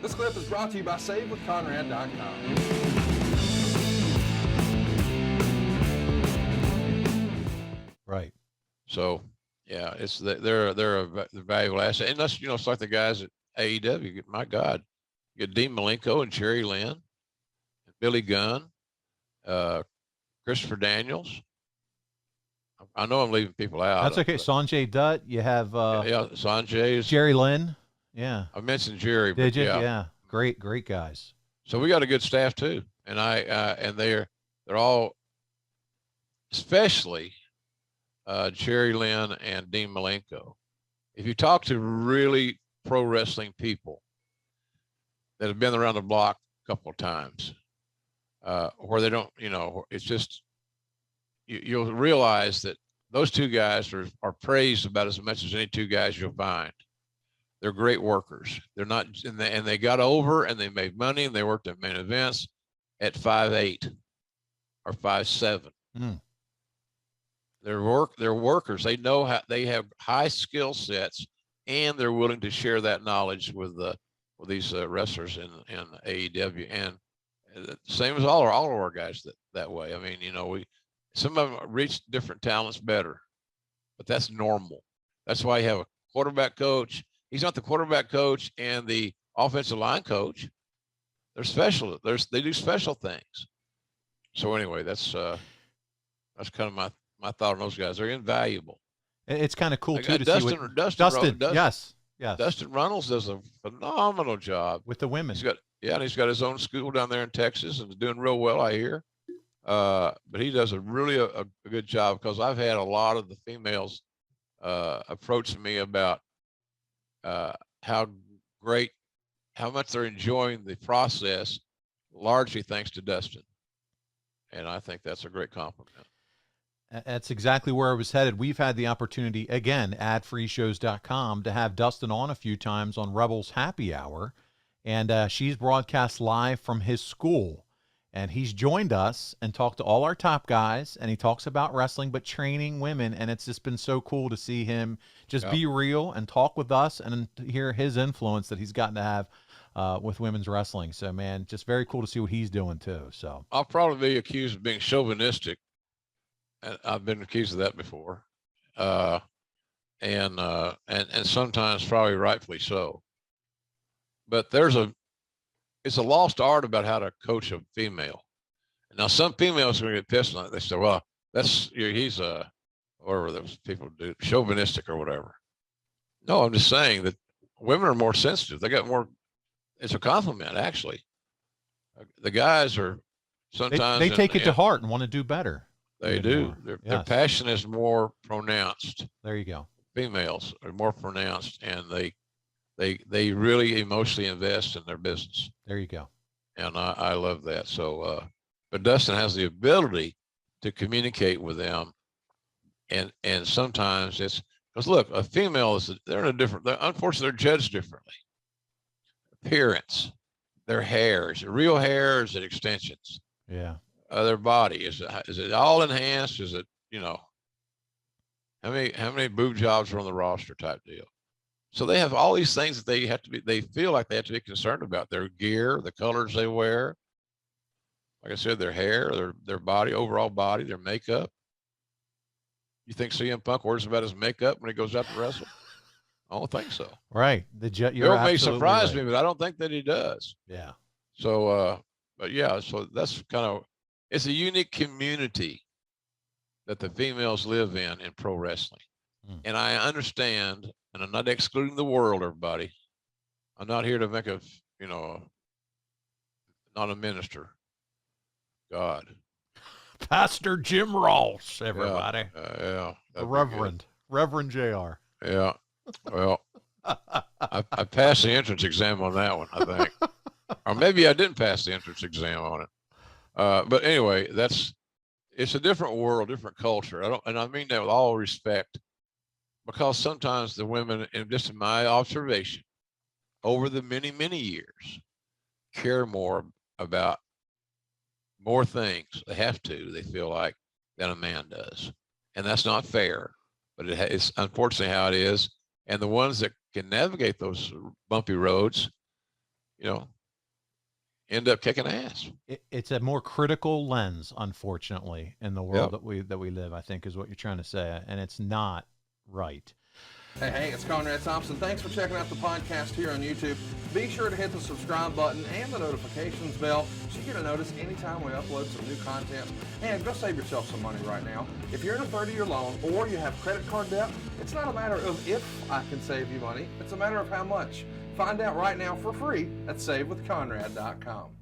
This clip is brought to you by SaveWithConrad.com. Right. So, yeah, they're a valuable asset. And that's, it's like the guys at AEW. My God, you get Dean Malenko and Jerry Lynn, and Billy Gunn, Christopher Daniels. I know I'm leaving people out. That's okay. Sanjay Dutt. You have Sanjay's Jerry Lynn. Yeah. I mentioned Jerry. Did you? Yeah. Yeah. Great guys. So we got a good staff too, and and they're all, especially Jerry Lynn and Dean Malenko. If you talk to really pro wrestling people that have been around the block a couple of times, where they don't, it's just, you'll realize that those two guys are praised about as much as any two guys you'll find. They're great workers. They're not, and they got over and they made money and they worked at main events at 5'8" or 5'7". They're workers. They know how, they have high skill sets, and they're willing to share that knowledge with these wrestlers in AEW. And same as all of our guys that way. I mean, some of them reach different talents better, but that's normal. That's why you have a quarterback coach. He's not the quarterback coach and the offensive line coach. They're special. They do special things. So anyway, that's kind of my thought on those guys. They're invaluable. It's kind of cool too to Dustin, see what Dustin. Yes. Dustin Runnels does a phenomenal job with the women. He's got his own school down there in Texas and is doing real well, I hear. But he does a really a good job, because I've had a lot of the females approach me about how much they're enjoying the process, largely thanks to Dustin. And I think that's a great compliment. That's exactly where I was headed. We've had the opportunity, again, at freeshows.com, to have Dustin on a few times on Rebels Happy Hour. And she's broadcast live from his school. And he's joined us and talked to all our top guys, and he talks about wrestling, but training women. And it's just been so cool to see him just be real and talk with us, and to hear his influence that he's gotten to have with women's wrestling. So, man, just very cool to see what he's doing too. So I'll probably be accused of being chauvinistic, and I've been accused of that before, and sometimes probably rightfully so. But it's a lost art about how to coach a female. Now, some females are going to get pissed on it. They say, well, he's whatever those people do, chauvinistic or whatever. No, I'm just saying that women are more sensitive. They got more, it's a compliment, actually. The guys are sometimes. They take it to heart and want to do better. They do. Their passion is more pronounced. There you go. Females are more pronounced, and they really emotionally invest in their business. There you go. And I love that. So, but Dustin has the ability to communicate with them. And sometimes it's, because look, a female unfortunately, they're judged differently. Appearance, their hair, is it real hair? Is it extensions? Yeah. Their body, is it all enhanced? Is it, how many boob jobs are on the roster type deal? So they have all these things that they feel like they have to be concerned about: their gear, the colors they wear, like I said, their hair, their body, overall body, their makeup. You think CM Punk worries about his makeup when he goes out to wrestle? I don't think so. Right. It may surprise me, but I don't think that he does. Yeah. So, but yeah, so that's it's a unique community that the females live in pro wrestling. And I understand, and I'm not excluding the world, everybody. I'm not here to make not a minister. God. Pastor Jim Ross, everybody. Yeah. Reverend JR. Yeah. Well, I passed the entrance exam on that one, I think. Or maybe I didn't pass the entrance exam on it. But anyway, it's a different world, different culture. And I mean that with all respect, because sometimes the women, and just in my observation, over the many, many years, care more about more things. They have to, they feel like, than a man does. And that's not fair, but it's unfortunately how it is. And the ones that can navigate those bumpy roads end up kicking ass. It's a more critical lens, unfortunately, in the world that we live, I think, is what you're trying to say, and it's not right. Hey, it's Conrad Thompson. Thanks for checking out the podcast here on YouTube. Be sure to hit the subscribe button and the notifications bell so you get a notice anytime we upload some new content. And go save yourself some money right now. If you're in a 30-year loan or you have credit card debt, it's not a matter of if I can save you money. It's a matter of how much. Find out right now for free at SaveWithConrad.com.